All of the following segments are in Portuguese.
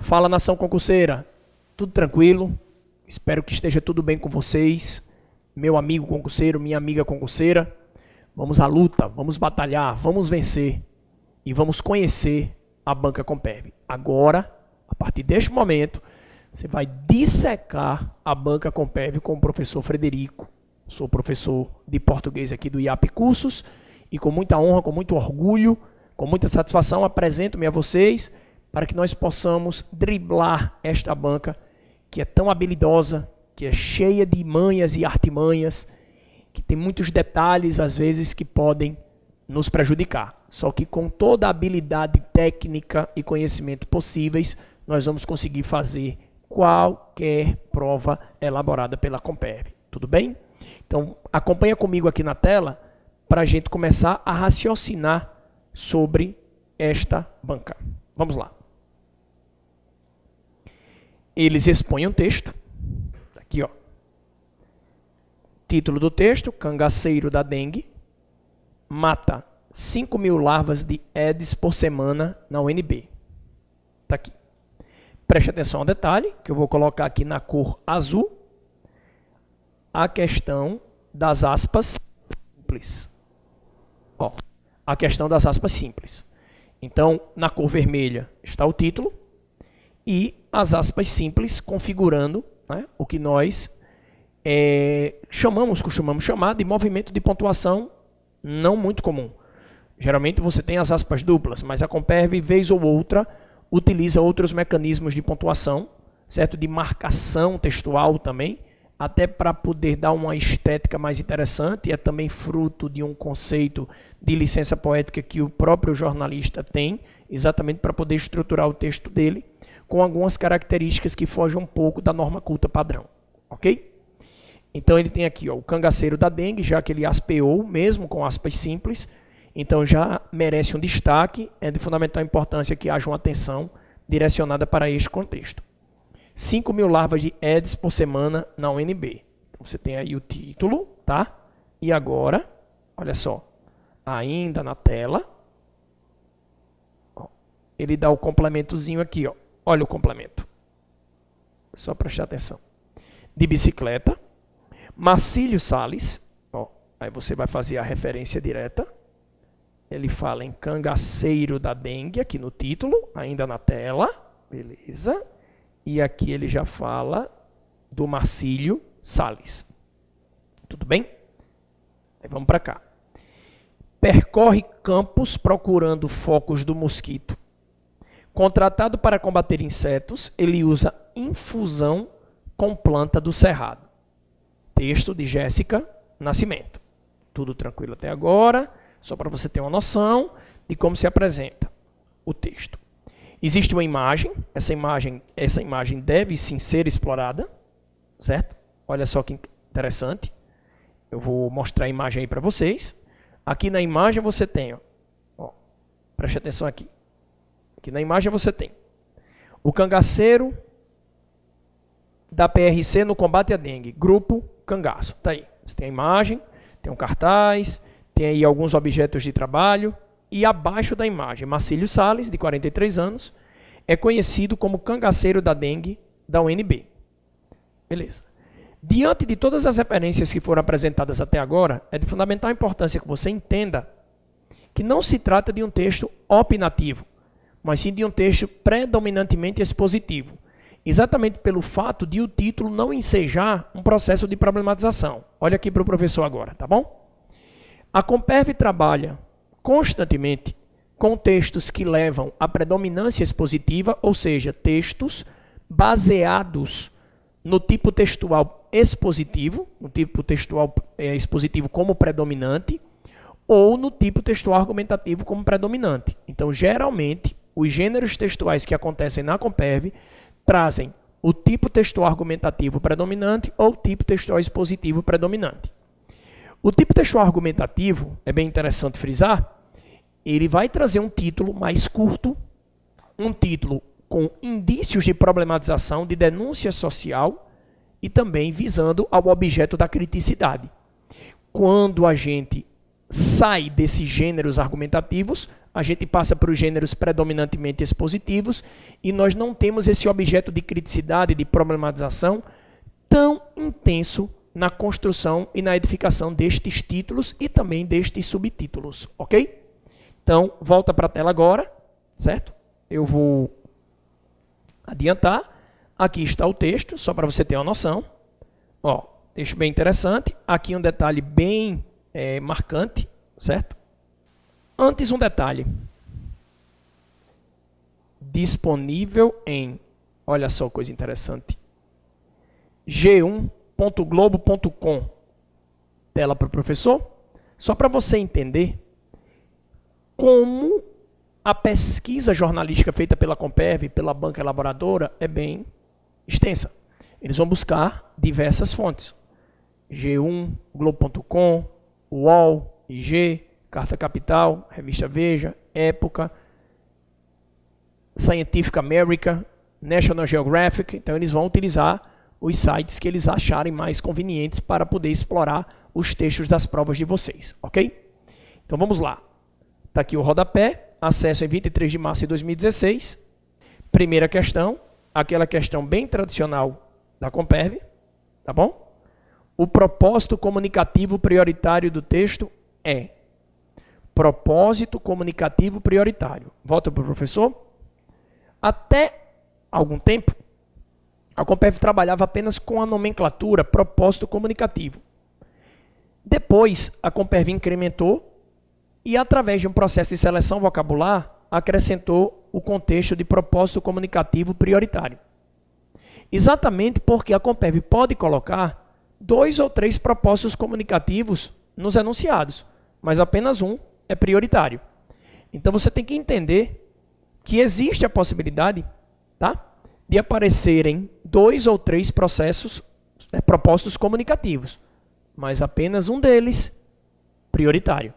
Fala, nação concurseira, tudo tranquilo? Espero que esteja tudo bem com vocês, meu amigo concurseiro, minha amiga concurseira. Vamos à luta, vamos batalhar, vamos vencer e vamos conhecer a Banca Comperv. Agora, a partir deste momento, você vai dissecar a Banca Comperv com o professor Frederico. Sou professor de português aqui do IAP Cursos e com muita honra, com muito orgulho, com muita satisfação, apresento-me a vocês para que nós possamos driblar esta banca que é tão habilidosa, que é cheia de manhas e artimanhas, que tem muitos detalhes, às vezes, que podem nos prejudicar. Só que com toda a habilidade técnica e conhecimento possíveis, nós vamos conseguir fazer qualquer prova elaborada pela Comperv. Tudo bem? Então, acompanha comigo aqui na tela para a gente começar a raciocinar sobre esta banca. Vamos lá. Eles expõem um texto. Aqui, ó. Título do texto: Cangaceiro da dengue mata 5.000 larvas de Aedes por semana na UNB. Está aqui. Preste atenção ao detalhe, que eu vou colocar aqui na cor azul, a questão das aspas simples. Ó, a questão das aspas simples. Então, na cor vermelha está o título e as aspas simples configurando, né, o que nós costumamos chamar de movimento de pontuação não muito comum. Geralmente você tem as aspas duplas, mas a Comperv, vez ou outra, utiliza outros mecanismos de pontuação, certo? De marcação textual também, até para poder dar uma estética mais interessante. É também fruto de um conceito de licença poética que o próprio jornalista tem, exatamente para poder estruturar o texto dele, com algumas características que fogem um pouco da norma culta padrão, ok? Então ele tem aqui, ó, o cangaceiro da dengue, já que ele aspeou, mesmo com aspas simples, então já merece um destaque. É de fundamental importância que haja uma atenção direcionada para este contexto. 5.000 larvas de Aedes por semana na UNB. Então você tem aí o título, tá? E agora, olha só, ainda na tela, ó, ele dá o complementozinho aqui, ó. Olha o complemento. Só prestar atenção. De bicicleta, Marcílio Salles, ó, aí você vai fazer a referência direta. Ele fala em cangaceiro da dengue, aqui no título, ainda na tela, beleza? E aqui ele já fala do Marcílio Salles. Tudo bem? Aí vamos para cá. Percorre campos procurando focos do mosquito. Contratado para combater insetos, ele usa infusão com planta do cerrado. Texto de Jéssica Nascimento. Tudo tranquilo até agora, só para você ter uma noção de como se apresenta o texto. Existe uma imagem, essa imagem deve sim ser explorada, certo? Olha só que interessante. Eu vou mostrar a imagem aí para vocês. Aqui na imagem você tem, ó, preste atenção aqui. Aqui na imagem você tem o cangaceiro da PRC no combate à dengue, grupo Cangaço. Tá aí. Você tem a imagem, tem um cartaz, tem aí alguns objetos de trabalho e abaixo da imagem, Marcílio Salles, de 43 anos, é conhecido como cangaceiro da dengue da UNB. Beleza. Diante de todas as referências que foram apresentadas até agora, é de fundamental importância que você entenda que não se trata de um texto opinativo, mas sim de um texto predominantemente expositivo, exatamente pelo fato de o título não ensejar um processo de problematização. Olha aqui para o professor agora, tá bom? A Comperv trabalha constantemente com textos que levam à predominância expositiva, ou seja, textos baseados no tipo textual expositivo, no tipo textual expositivo como predominante, ou no tipo textual argumentativo como predominante. Então, geralmente, os gêneros textuais que acontecem na Comperv trazem o tipo textual argumentativo predominante ou o tipo textual expositivo predominante. O tipo textual argumentativo, é bem interessante frisar, ele vai trazer um título mais curto, um título com indícios de problematização, de denúncia social e também visando ao objeto da criticidade. Quando a gente sai desses gêneros argumentativos, a gente passa para os gêneros predominantemente expositivos e nós não temos esse objeto de criticidade, de problematização tão intenso na construção e na edificação destes títulos e também destes subtítulos, ok? Então, volta para a tela agora, certo? Eu vou adiantar. Aqui está o texto, só para você ter uma noção. Ó, texto bem interessante. Aqui um detalhe bem marcante, certo? Antes um detalhe. Disponível em, olha só coisa interessante, g1.globo.com. Tela para o professor. Só para você entender como a pesquisa jornalística feita pela Comperv, pela banca elaboradora, é bem extensa. Eles vão buscar diversas fontes. G1, Globo.com, UOL, IG, Carta Capital, Revista Veja, Época, Scientific American, National Geographic. Então eles vão utilizar os sites que eles acharem mais convenientes para poder explorar os textos das provas de vocês, ok? Então vamos lá. Está aqui o rodapé, acesso em 23 de março de 2016. Primeira questão, aquela questão bem tradicional da Comperv, tá bom? O propósito comunicativo prioritário do texto é propósito comunicativo prioritário. Volta para o professor. Até algum tempo, a Comperv trabalhava apenas com a nomenclatura propósito comunicativo. Depois, a Comperv incrementou e, através de um processo de seleção vocabular, acrescentou o contexto de propósito comunicativo prioritário. Exatamente porque a Comperv pode colocar 2 ou 3 propósitos comunicativos nos enunciados, mas apenas um é prioritário. Então você tem que entender que existe a possibilidade, tá, de aparecerem 2 ou 3 propósitos comunicativos, mas apenas um deles prioritário.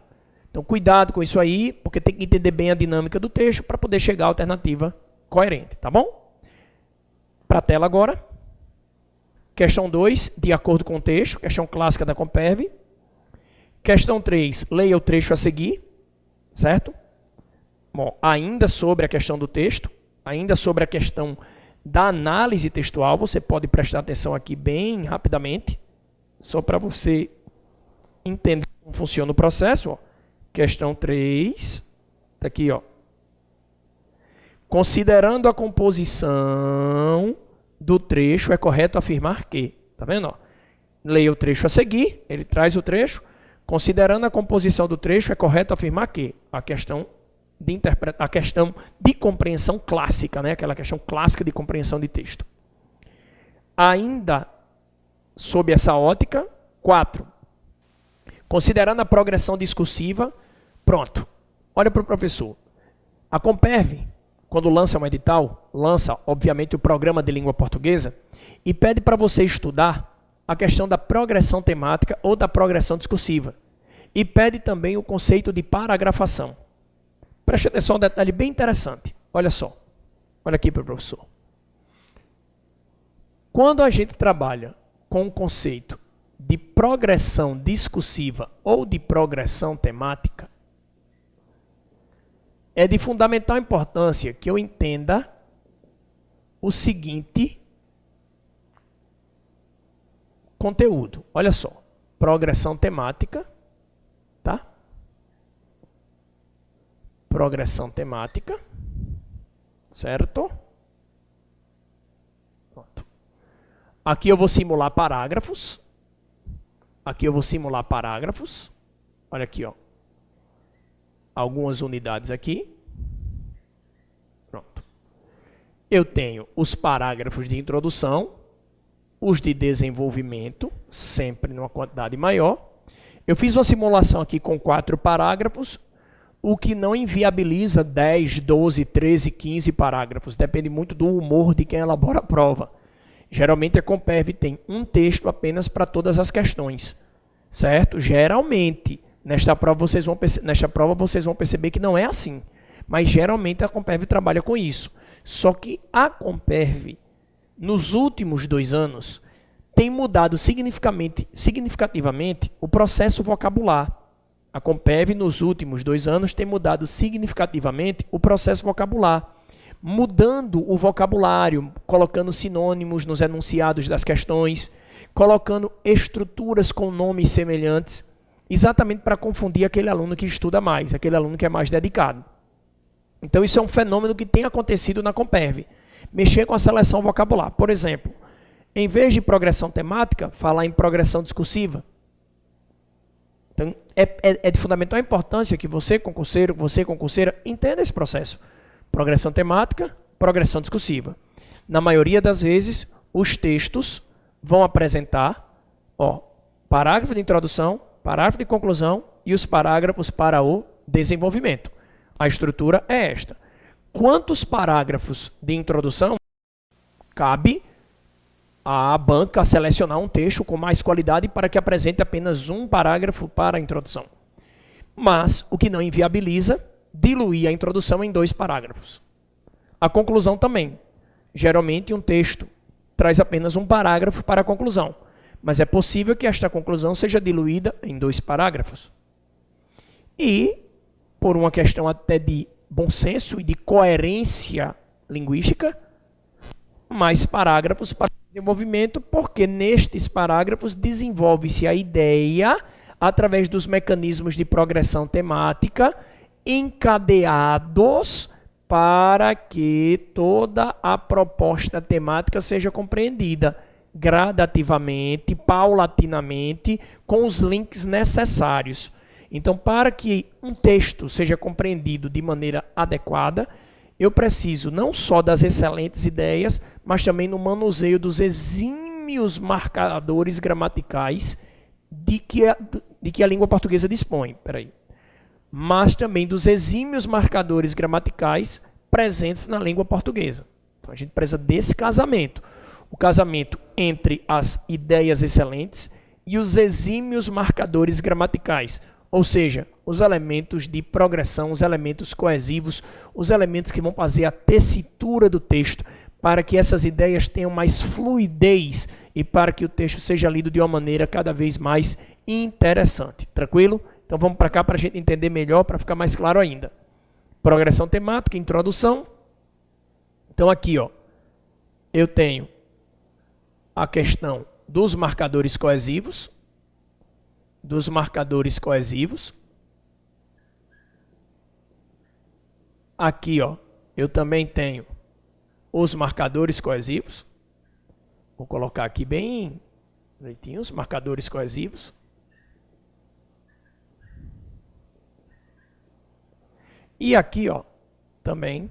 Então, cuidado com isso aí, porque tem que entender bem a dinâmica do texto para poder chegar à alternativa coerente, tá bom? Para a tela agora. Questão 2, de acordo com o texto, questão clássica da Comperv. Questão 3, leia o trecho a seguir, certo? Bom, ainda sobre a questão do texto, ainda sobre a questão da análise textual, você pode prestar atenção aqui bem rapidamente, só para você entender como funciona o processo, ó. Questão 3, tá aqui, ó. Considerando a composição do trecho, é correto afirmar que, tá vendo, ó? Leia o trecho a seguir, ele traz o trecho. Considerando a composição do trecho, é correto afirmar que a questão de compreensão clássica, né? Aquela questão clássica de compreensão de texto. Ainda sob essa ótica, 4. Considerando a progressão discursiva, pronto. Olha para o professor. A Comperv, quando lança um edital, lança, obviamente, o programa de língua portuguesa e pede para você estudar a questão da progressão temática ou da progressão discursiva. E pede também o conceito de paragrafação. Preste atenção a um detalhe bem interessante. Olha só. Olha aqui para o professor. Quando a gente trabalha com o conceito de progressão discursiva ou de progressão temática, é de fundamental importância que eu entenda o seguinte conteúdo. Olha só, progressão temática, tá? Progressão temática, certo? Pronto. Aqui eu vou simular parágrafos. Aqui eu vou simular parágrafos. Olha aqui, ó. Algumas unidades aqui. Pronto. Eu tenho os parágrafos de introdução, os de desenvolvimento, sempre numa quantidade maior. Eu fiz uma simulação aqui com 4 parágrafos, o que não inviabiliza 10, 12, 13, 15 parágrafos. Depende muito do humor de quem elabora a prova. Geralmente a Comperv tem um texto apenas para todas as questões, certo? Geralmente, nesta prova vocês vão perceber que não é assim. Mas geralmente a Comperv trabalha com isso. Só que a Comperv, nos últimos 2 anos, tem mudado significativamente o processo vocabular. A Compev, nos últimos 2 anos, tem mudado significativamente o processo vocabular, mudando o vocabulário, colocando sinônimos nos enunciados das questões, colocando estruturas com nomes semelhantes, exatamente para confundir aquele aluno que estuda mais, aquele aluno que é mais dedicado. Então, isso é um fenômeno que tem acontecido na Compev. Mexer com a seleção vocabular. Por exemplo, em vez de progressão temática, falar em progressão discursiva. Então, é de fundamental importância que você, concurseira, entenda esse processo. Progressão temática, progressão discursiva. Na maioria das vezes, os textos vão apresentar parágrafo de introdução, parágrafo de conclusão e os parágrafos para o desenvolvimento. A estrutura é esta. Quantos parágrafos de introdução cabe à banca selecionar um texto com mais qualidade para que apresente apenas um parágrafo para a introdução? Mas o que não inviabiliza diluir a introdução em 2 parágrafos. A conclusão também. Geralmente um texto traz apenas um parágrafo para a conclusão, mas é possível que esta conclusão seja diluída em 2 parágrafos. E, por uma questão até de bom senso e de coerência linguística, mais parágrafos para desenvolvimento, porque nestes parágrafos desenvolve-se a ideia através dos mecanismos de progressão temática encadeados para que toda a proposta temática seja compreendida gradativamente, paulatinamente, com os links necessários. Então, para que um texto seja compreendido de maneira adequada, eu preciso não só das excelentes ideias, mas também no manuseio dos exímios marcadores gramaticais de que a língua portuguesa dispõe. Mas também dos exímios marcadores gramaticais presentes na língua portuguesa. Então, a gente precisa desse casamento. O casamento entre as ideias excelentes e os exímios marcadores gramaticais. Ou seja, os elementos de progressão, os elementos coesivos, os elementos que vão fazer a tessitura do texto, para que essas ideias tenham mais fluidez e para que o texto seja lido de uma maneira cada vez mais interessante. Tranquilo? Então vamos para cá para a gente entender melhor, para ficar mais claro ainda. Progressão temática, introdução. Então aqui, eu tenho a questão dos marcadores coesivos. Aqui, eu também tenho os marcadores coesivos. Vou colocar aqui bem direitinho os marcadores coesivos. E aqui, também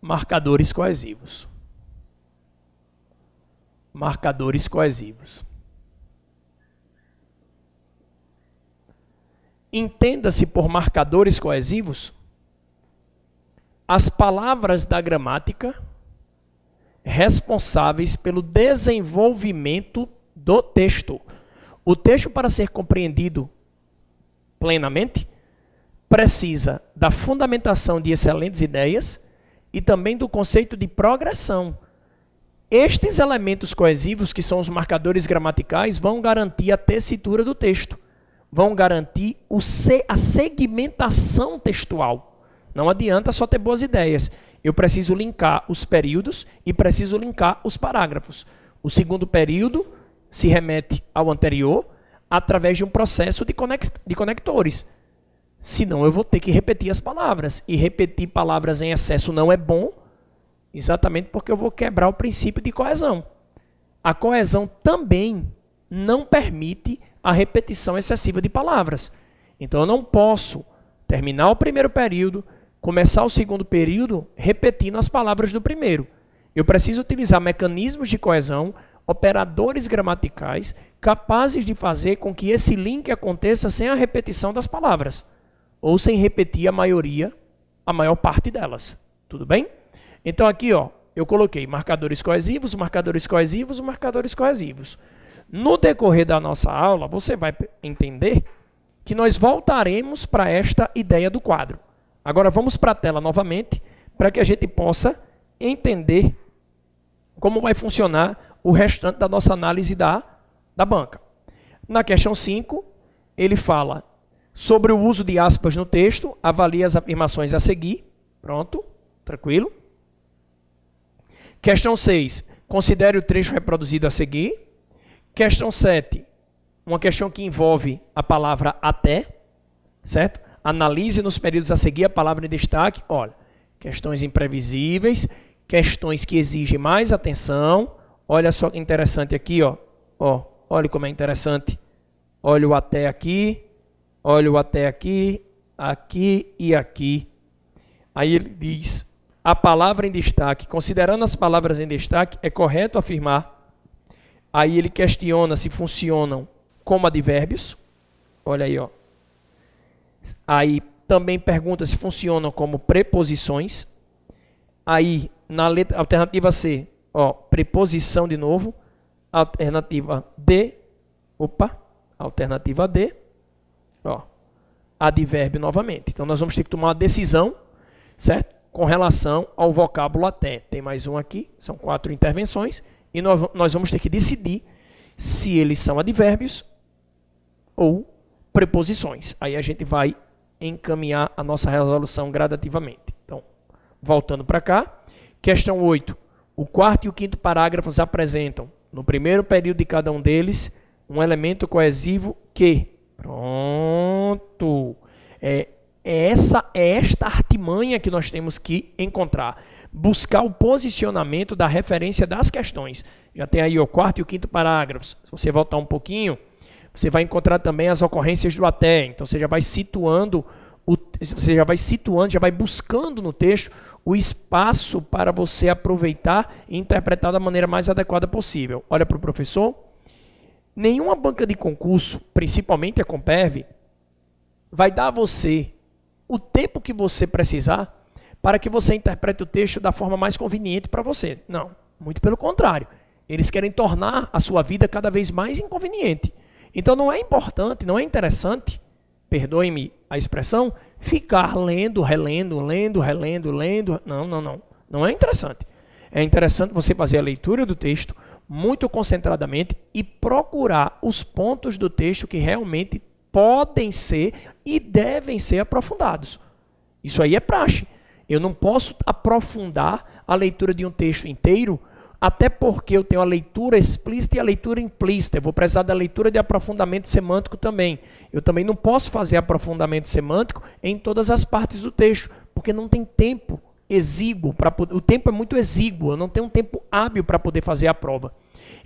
marcadores coesivos. Marcadores coesivos. Entenda-se por marcadores coesivos as palavras da gramática responsáveis pelo desenvolvimento do texto. O texto, para ser compreendido plenamente, precisa da fundamentação de excelentes ideias e também do conceito de progressão. Estes elementos coesivos, que são os marcadores gramaticais, vão garantir a tessitura do texto. Vão garantir a segmentação textual. Não adianta só ter boas ideias. Eu preciso linkar os períodos e preciso linkar os parágrafos. O segundo período se remete ao anterior através de um processo de conectores. Senão eu vou ter que repetir as palavras. E repetir palavras em excesso não é bom, exatamente porque eu vou quebrar o princípio de coesão. A coesão também não permite a repetição excessiva de palavras. Então eu não posso terminar o primeiro período, começar o segundo período repetindo as palavras do primeiro. Eu preciso utilizar mecanismos de coesão, operadores gramaticais, capazes de fazer com que esse link aconteça sem a repetição das palavras, ou sem repetir a maior parte delas. Tudo bem? Então aqui, eu coloquei marcadores coesivos, marcadores coesivos, marcadores coesivos. No decorrer da nossa aula, você vai entender que nós voltaremos para esta ideia do quadro. Agora vamos para a tela novamente, para que a gente possa entender como vai funcionar o restante da nossa análise da banca. Na questão 5, ele fala sobre o uso de aspas no texto, avalie as afirmações a seguir. Pronto, tranquilo. Questão 6, considere o trecho reproduzido a seguir. Questão 7, uma questão que envolve a palavra até, certo? Analise nos períodos a seguir a palavra em destaque. Olha, questões imprevisíveis, questões que exigem mais atenção. Olha só que interessante aqui, ó. Olha como é interessante. Olha o até aqui, olha o até aqui, aqui e aqui. Aí ele diz, a palavra em destaque, considerando as palavras em destaque, é correto afirmar. Aí ele questiona se funcionam como advérbios. Olha aí, ó. Aí também pergunta se funcionam como preposições. Aí na letra, alternativa C, ó, preposição de novo. Alternativa D, alternativa D, ó, advérbio novamente. Então nós vamos ter que tomar uma decisão, certo? Com relação ao vocábulo até. Tem mais um aqui, são 4 intervenções, e nós vamos ter que decidir se eles são advérbios ou preposições. Aí a gente vai encaminhar a nossa resolução gradativamente. Então, voltando para cá, questão 8. O quarto e o quinto parágrafos apresentam, no primeiro período de cada um deles, um elemento coesivo que... Pronto! É esta artimanha que nós temos que encontrar. Buscar o posicionamento da referência das questões. Já tem aí o quarto e o quinto parágrafos. Se você voltar um pouquinho, você vai encontrar também as ocorrências do até. Então você já vai situando, já vai buscando no texto o espaço para você aproveitar e interpretar da maneira mais adequada possível. Olha para o professor. Nenhuma banca de concurso, principalmente a Comperv, vai dar a você o tempo que você precisar para que você interprete o texto da forma mais conveniente para você. Não, muito pelo contrário. Eles querem tornar a sua vida cada vez mais inconveniente. Então não é importante, não é interessante, perdoe-me a expressão, ficar lendo, relendo. Não. Não é interessante. É interessante você fazer a leitura do texto muito concentradamente e procurar os pontos do texto que realmente podem ser e devem ser aprofundados. Isso aí é praxe. Eu não posso aprofundar a leitura de um texto inteiro, até porque eu tenho a leitura explícita e a leitura implícita. Eu vou precisar da leitura de aprofundamento semântico também. Eu também não posso fazer aprofundamento semântico em todas as partes do texto, porque não tem tempo exíguo. O tempo é muito exíguo, eu não tenho um tempo hábil para poder fazer a prova.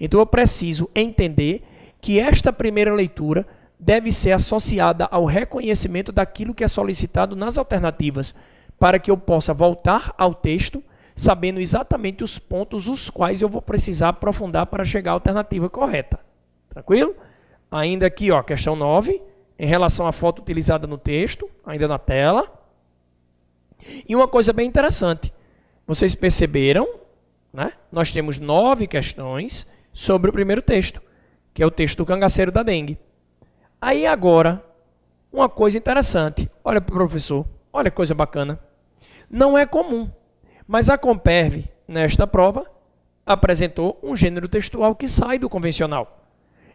Então eu preciso entender que esta primeira leitura deve ser associada ao reconhecimento daquilo que é solicitado nas alternativas, para que eu possa voltar ao texto sabendo exatamente os pontos os quais eu vou precisar aprofundar para chegar à alternativa correta. Tranquilo? Ainda aqui, ó, questão 9, em relação à foto utilizada no texto, ainda na tela. E uma coisa bem interessante, vocês perceberam, né? Nós temos 9 questões sobre o primeiro texto, que é o texto do cangaceiro da dengue. Aí agora, uma coisa interessante, olha para o professor, olha que coisa bacana. Não é comum, mas a Comperv, nesta prova, apresentou um gênero textual que sai do convencional.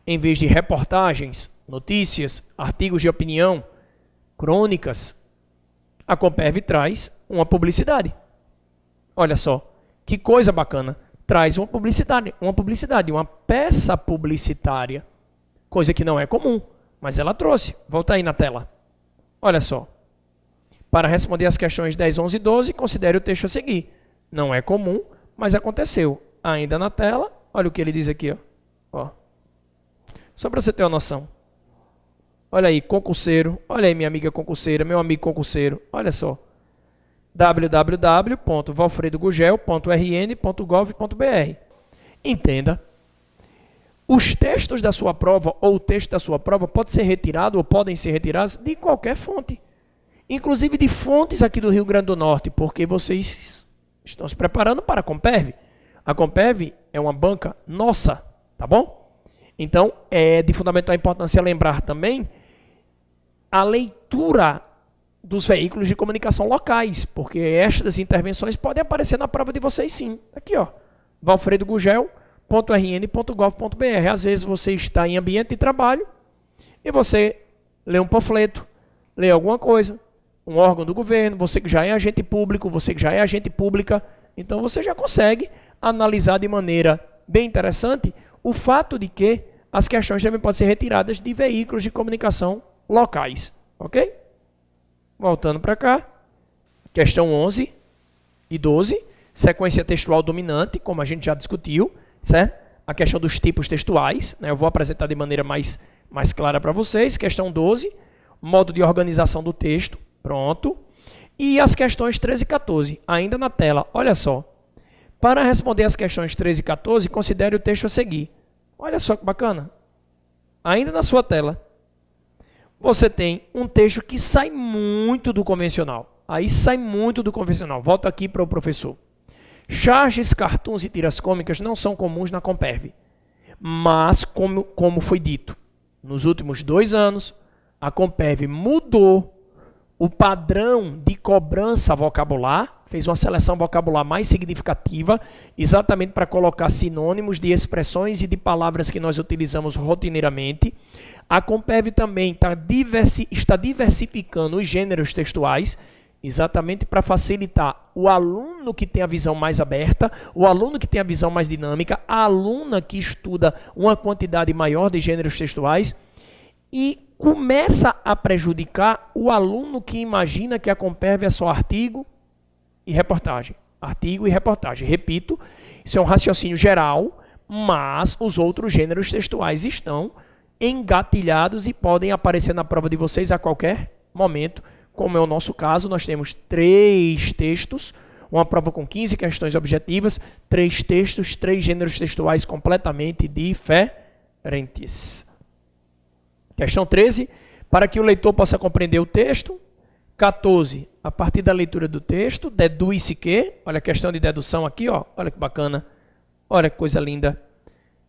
Em vez de reportagens, notícias, artigos de opinião, crônicas, a Comperv traz uma publicidade. Olha só, que coisa bacana. Traz uma publicidade, uma peça publicitária, coisa que não é comum, mas ela trouxe. Volta aí na tela. Olha só. Para responder as questões 10, 11 e 12, considere o texto a seguir. Não é comum, mas aconteceu. Ainda na tela, olha o que ele diz aqui. Ó. Só para você ter uma noção. Olha aí, concurseiro. Olha aí, minha amiga concurseira, meu amigo concurseiro. Olha só. www.valfredogugel.rn.gov.br. Entenda. Os textos da sua prova ou o texto da sua prova pode ser retirado ou podem ser retirados de qualquer fonte. Inclusive de fontes aqui do Rio Grande do Norte, porque vocês estão se preparando para a Comperv. A Comperv é uma banca nossa, tá bom? Então, é de fundamental importância lembrar também a leitura dos veículos de comunicação locais, porque estas intervenções podem aparecer na prova de vocês sim. Aqui, ó, valfredogugel.rn.gov.br. Às vezes você está em ambiente de trabalho e você ler um panfleto, ler alguma coisa, um órgão do governo, você que já é agente público, você que já é agente pública, então você já consegue analisar de maneira bem interessante o fato de que as questões também podem ser retiradas de veículos de comunicação locais, ok? Voltando para cá, questão 11 e 12, sequência textual dominante, como a gente já discutiu, certo? A questão dos tipos textuais, né? Eu vou apresentar de maneira mais clara para vocês. Questão 12, modo de organização do texto, pronto. E as questões 13 e 14, ainda na tela, olha só. Para responder as questões 13 e 14, considere o texto a seguir. Olha só que bacana. Ainda na sua tela, você tem um texto que sai muito do convencional. Aí sai muito do convencional. Volto aqui para o professor. Charges, cartoons e tiras cômicas não são comuns na Comperv. Mas, como foi dito, nos últimos 2 anos, a Comperv mudou o padrão de cobrança vocabular, fez uma seleção vocabular mais significativa, exatamente para colocar sinônimos de expressões e de palavras que nós utilizamos rotineiramente. A Comperv também está diversificando os gêneros textuais, exatamente para facilitar o aluno que tem a visão mais aberta, o aluno que tem a visão mais dinâmica, a aluna que estuda uma quantidade maior de gêneros textuais, e começa a prejudicar o aluno que imagina que a Comperv é só artigo e reportagem. Artigo e reportagem. Repito, isso é um raciocínio geral, mas os outros gêneros textuais estão engatilhados e podem aparecer na prova de vocês a qualquer momento. Como é o nosso caso, nós temos 3 textos, uma prova com 15 questões objetivas, 3 textos, 3 gêneros textuais completamente diferentes. Questão 13, para que o leitor possa compreender o texto. 14, a partir da leitura do texto, deduz-se que, olha a questão de dedução aqui, ó, olha que bacana, olha que coisa linda.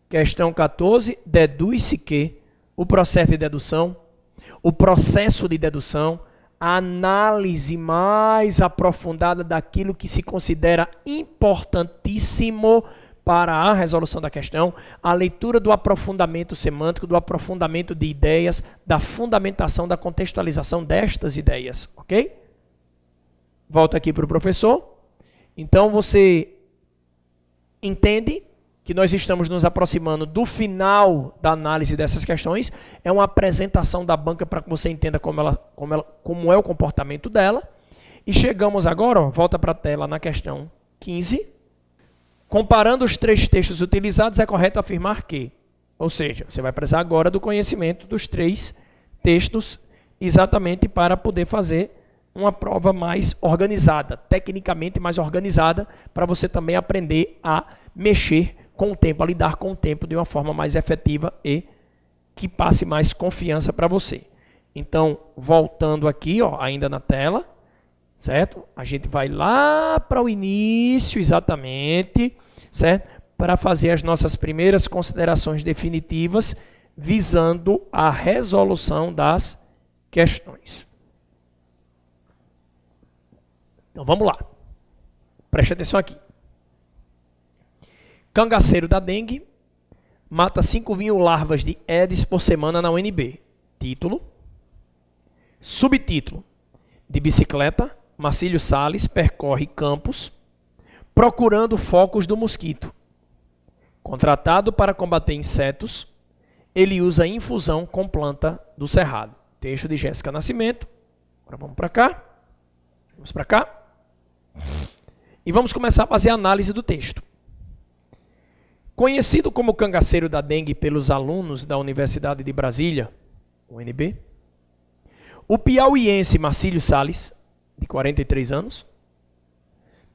Questão 14, deduz-se que o processo de dedução, a análise mais aprofundada daquilo que se considera importantíssimo para a resolução da questão, a leitura do aprofundamento semântico, do aprofundamento de ideias, da fundamentação, da contextualização destas ideias, ok? Volto aqui para o professor. Então você entende que nós estamos nos aproximando do final da análise dessas questões. É uma apresentação da banca para que você entenda como é o comportamento dela. E chegamos agora, ó, volta para a tela na questão 15. Comparando os 3 textos utilizados, é correto afirmar que, ou seja, você vai precisar agora do conhecimento dos 3 textos, exatamente para poder fazer uma prova mais organizada, tecnicamente mais organizada, para você também aprender a mexer com o tempo, a lidar com o tempo de uma forma mais efetiva e que passe mais confiança para você. Então, voltando aqui, ó, ainda na tela, certo? A gente vai lá para o início, exatamente, certo? Para fazer as nossas primeiras considerações definitivas, visando a resolução das questões. Então, vamos lá. Preste atenção aqui. Cangaceiro da dengue mata 5.000 larvas de Aedes por semana na UNB. Título. Subtítulo. De bicicleta, Marcílio Salles percorre campos procurando focos do mosquito. Contratado para combater insetos, ele usa infusão com planta do cerrado. Texto de Jéssica Nascimento. Agora vamos para cá. Vamos para cá. E vamos começar a fazer a análise do texto. Conhecido como cangaceiro da dengue pelos alunos da Universidade de Brasília, UNB, o piauiense Marcílio Salles, de 43 anos,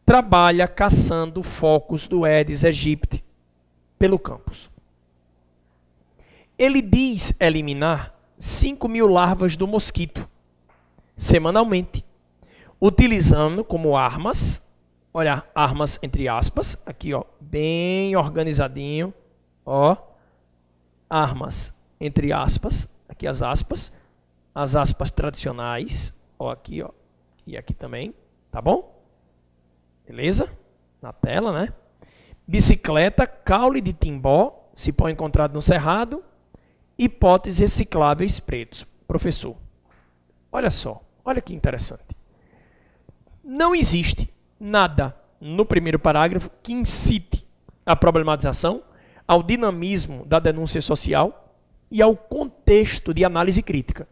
trabalha caçando focos do Aedes aegypti pelo campus. Ele diz eliminar 5.000 larvas do mosquito, semanalmente, utilizando como armas, olha, armas entre aspas, aqui ó, bem organizadinho, ó, armas entre aspas, aqui as aspas tradicionais, ó, aqui ó, e aqui também, tá bom? Beleza? Na tela, né? Bicicleta, caule de timbó, cipó encontrado no cerrado, e potes recicláveis pretos. professor. Olha só, olha que interessante. Não existe nada no primeiro parágrafo que incite à problematização, ao dinamismo da denúncia social e ao contexto de análise crítica.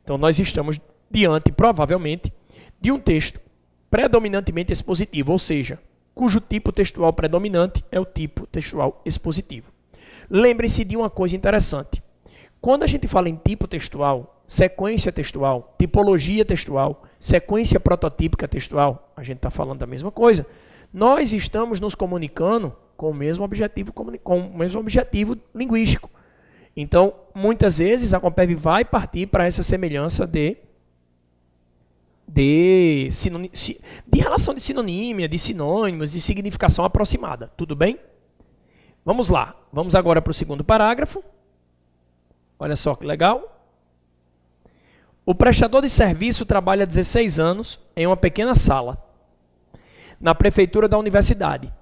Então, nós estamos diante, provavelmente, de um texto predominantemente expositivo, ou seja, cujo tipo textual predominante é o tipo textual expositivo. Lembre-se de uma coisa interessante. Quando a gente fala em tipo textual, sequência textual, tipologia textual, sequência prototípica textual, a gente está falando da mesma coisa. Nós estamos nos comunicando com o mesmo objetivo linguístico. Então, muitas vezes, a Compeb vai partir para essa semelhança de relação de sinonímia, de sinônimos, de significação aproximada. Tudo bem? Vamos lá. Vamos agora para o segundo parágrafo. Olha só que legal. O prestador de serviço trabalha 16 anos em uma pequena sala, na prefeitura da universidade.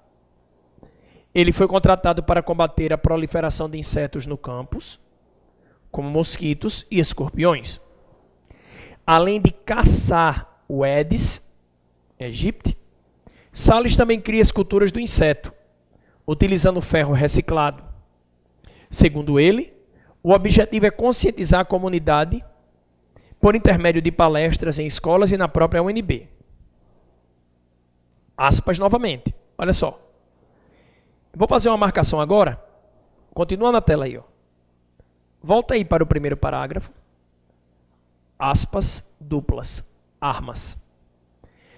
Ele foi contratado para combater a proliferação de insetos no campus, como mosquitos e escorpiões. Além de caçar o Aedes aegypti, Salles também cria esculturas do inseto, utilizando ferro reciclado. Segundo ele, o objetivo é conscientizar a comunidade por intermédio de palestras em escolas e na própria UNB. Aspas novamente. Olha só. Vou fazer uma marcação agora. Continua na tela aí. Ó. Volta aí para o primeiro parágrafo. Aspas duplas. Armas.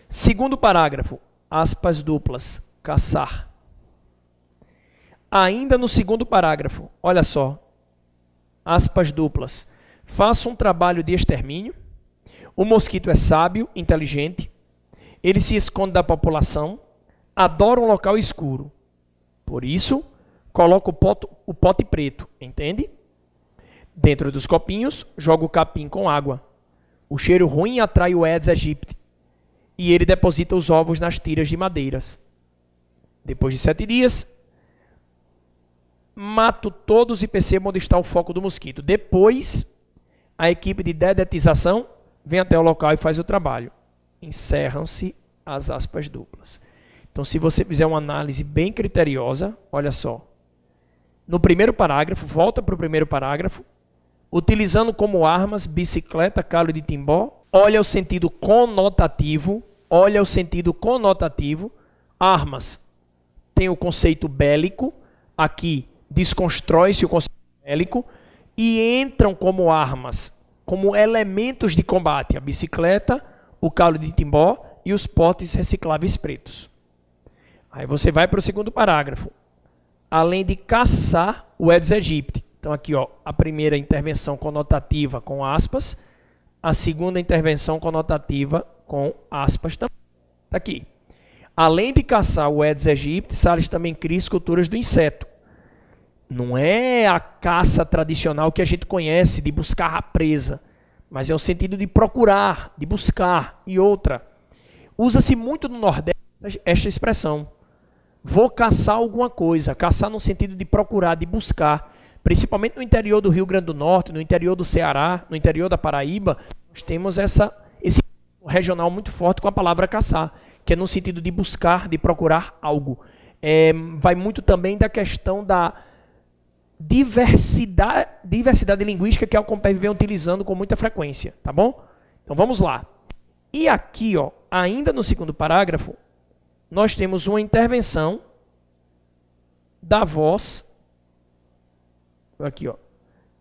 Segundo parágrafo. Aspas duplas. Caçar. Ainda no segundo parágrafo. Olha só. Aspas duplas. Faça um trabalho de extermínio. O mosquito é sábio, inteligente. Ele se esconde da população. Adora um local escuro. Por isso, coloca o pote preto, entende? Dentro dos copinhos, joga o capim com água. O cheiro ruim atrai o Aedes aegypti. E ele deposita os ovos nas tiras de madeiras. Depois de 7 dias, mato todos e percebo onde está o foco do mosquito. Depois, a equipe de dedetização vem até o local e faz o trabalho. Encerram-se as aspas duplas. Então, se você fizer uma análise bem criteriosa, olha só. No primeiro parágrafo, volta para o primeiro parágrafo, utilizando como armas bicicleta, calo de timbó, olha o sentido conotativo, armas tem o conceito bélico, aqui desconstrói-se o conceito bélico, e entram como armas, como elementos de combate, a bicicleta, o calo de timbó e os potes recicláveis pretos. Aí você vai para o segundo parágrafo. Além de caçar o Aedes aegypti. Então aqui, ó, a primeira intervenção conotativa com aspas, a segunda intervenção conotativa com aspas também. Tá aqui. Além de caçar o Aedes aegypti, Salles também cria esculturas do inseto. Não é a caça tradicional que a gente conhece, de buscar a presa, mas é o sentido de procurar, de buscar. E outra, usa-se muito no Nordeste esta expressão. Vou caçar alguma coisa. Caçar no sentido de procurar, de buscar. Principalmente no interior do Rio Grande do Norte, no interior do Ceará, no interior da Paraíba, nós temos esse regional muito forte com a palavra caçar, que é no sentido de buscar, de procurar algo. Vai muito também da questão da diversidade linguística que a Compeb vem utilizando com muita frequência, tá bom? Então vamos lá. E aqui, ó, ainda no segundo parágrafo, nós temos uma intervenção da voz. Aqui, ó.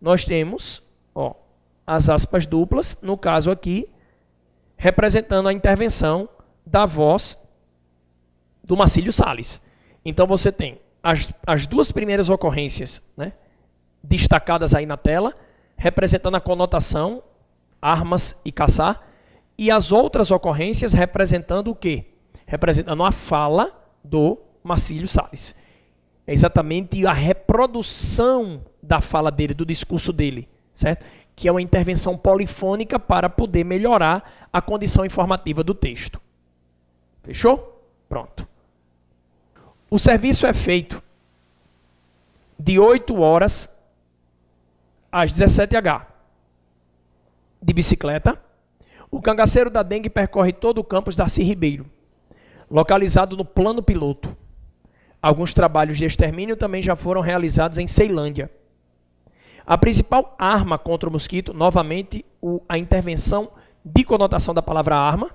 Nós temos, ó, as aspas duplas, no caso aqui, representando a intervenção da voz do Marcílio Salles. Então você tem as duas primeiras ocorrências, né, destacadas aí na tela, representando a conotação, armas e caçar, e as outras ocorrências representando o quê? Representando a fala do Marcílio Salles. É exatamente a reprodução da fala dele, do discurso dele, certo? Que é uma intervenção polifônica para poder melhorar a condição informativa do texto. Fechou? Pronto. O serviço é feito de 8 horas às 17h. de bicicleta. O cangaceiro da dengue percorre todo o campus Darcy Ribeiro, localizado no plano piloto. Alguns trabalhos de extermínio também já foram realizados em Ceilândia. A principal arma contra o mosquito, novamente, a intervenção de conotação da palavra arma,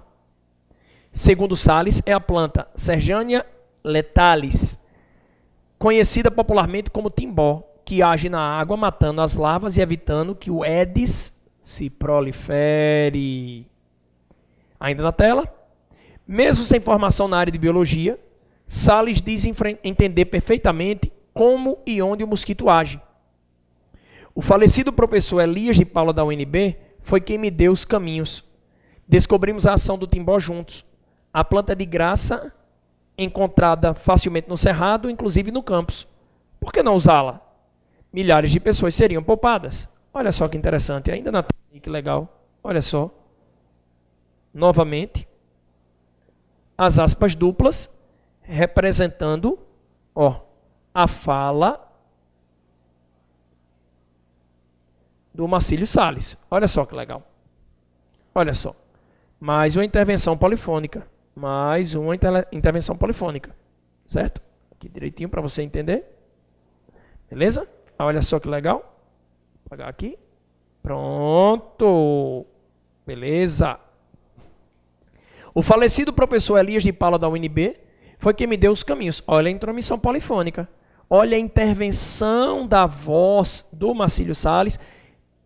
segundo Salles, é a planta Serrania letalis, conhecida popularmente como timbó, que age na água matando as larvas e evitando que o Aedes se prolifere. Ainda na tela. Mesmo sem formação na área de biologia, Salles diz entender perfeitamente como e onde o mosquito age. O falecido professor Elias de Paula da UNB foi quem me deu os caminhos. Descobrimos a ação do timbó juntos. A planta de graça, encontrada facilmente no cerrado, inclusive no campus. Por que não usá-la? Milhares de pessoas seriam poupadas. Olha só que interessante, ainda na tela, que legal. Olha só. Novamente, as aspas duplas representando, a fala do Marcílio Salles. Olha só que legal. Olha só. Mais uma intervenção polifônica. Mais uma intervenção polifônica. Certo? Aqui direitinho para você entender. Beleza? Olha só que legal. Vou apagar aqui. Pronto. Beleza. O falecido professor Elias de Paula da UNB foi quem me deu os caminhos. Olha a intromissão polifônica. Olha a intervenção da voz do Marcílio Salles,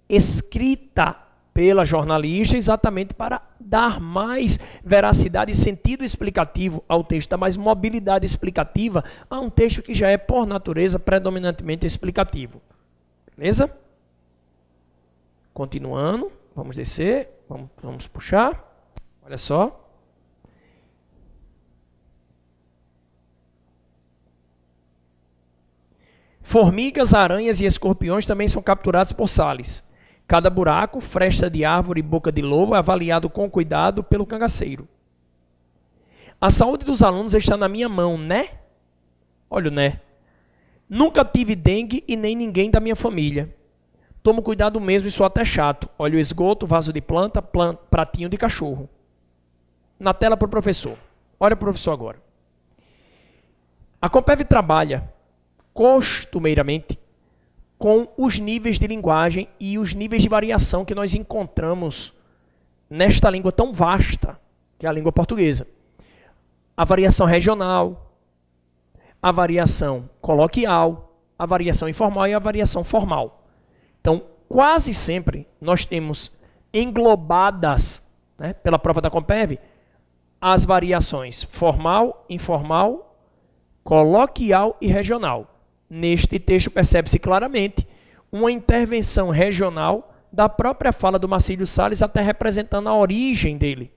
escrita pela jornalista exatamente para dar mais veracidade e sentido explicativo ao texto, dar mais mobilidade explicativa a um texto que já é, por natureza, predominantemente explicativo. Beleza? Continuando, vamos descer, vamos puxar. Olha só. Formigas, aranhas e escorpiões também são capturados por Salles. Cada buraco, fresta de árvore e boca de lobo é avaliado com cuidado pelo cangaceiro. A saúde dos alunos está na minha mão, né? Olha o né. Nunca tive dengue e nem ninguém da minha família. Tomo cuidado mesmo e sou até chato. Olha o esgoto, vaso de planta, pratinho de cachorro. Na tela para o professor. Olha para o professor agora. A Compeve trabalha costumeiramente com os níveis de linguagem e os níveis de variação que nós encontramos nesta língua tão vasta, que é a língua portuguesa. A variação regional, a variação coloquial, a variação informal e a variação formal. Então, quase sempre nós temos englobadas, né, pela prova da Compeve, as variações formal, informal, coloquial e regional. Neste texto percebe-se claramente uma intervenção regional da própria fala do Marcílio Salles, até representando a origem dele.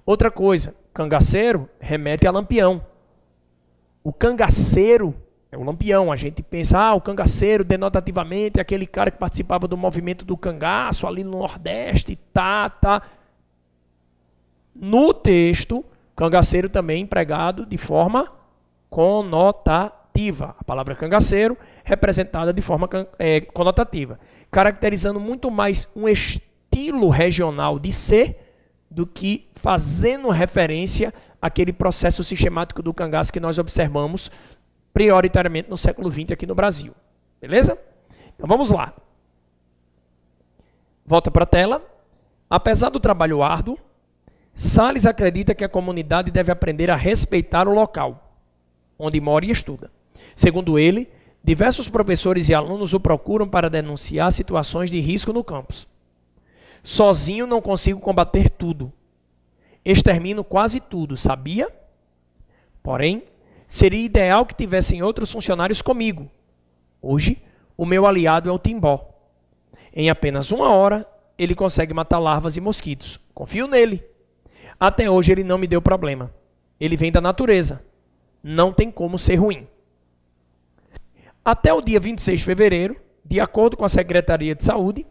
Outra coisa, cangaceiro remete a lampião. O cangaceiro é o lampião. A gente pensa, o cangaceiro denotativamente é aquele cara que participava do movimento do cangaço ali no Nordeste, tá. No texto, cangaceiro também empregado de forma conotativa. A palavra cangaceiro representada de forma conotativa, caracterizando muito mais um estilo regional de ser do que fazendo referência àquele processo sistemático do cangaço que nós observamos prioritariamente no século XX aqui no Brasil. Beleza? Então vamos lá. Volta para a tela. Apesar do trabalho árduo, Salles acredita que a comunidade deve aprender a respeitar o local onde mora e estuda. Segundo ele, diversos professores e alunos o procuram para denunciar situações de risco no campus. Sozinho não consigo combater tudo. Extermino quase tudo, sabia? Porém, seria ideal que tivessem outros funcionários comigo. Hoje, o meu aliado é o timbó. Em apenas 1 hora, ele consegue matar larvas e mosquitos. Confio nele. Até hoje ele não me deu problema. Ele vem da natureza. Não tem como ser ruim. Até o dia 26 de fevereiro, de acordo com a Secretaria de Saúde,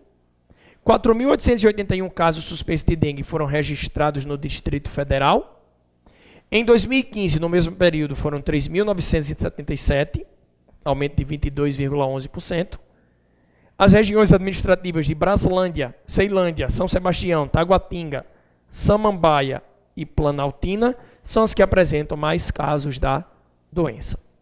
4.881 casos suspeitos de dengue foram registrados no Distrito Federal. Em 2015, no mesmo período, foram 3.977, aumento de 22,11%. As regiões administrativas de Braslândia, Ceilândia, São Sebastião, Taguatinga, Samambaia e Planaltina são as que apresentam mais casos da doença.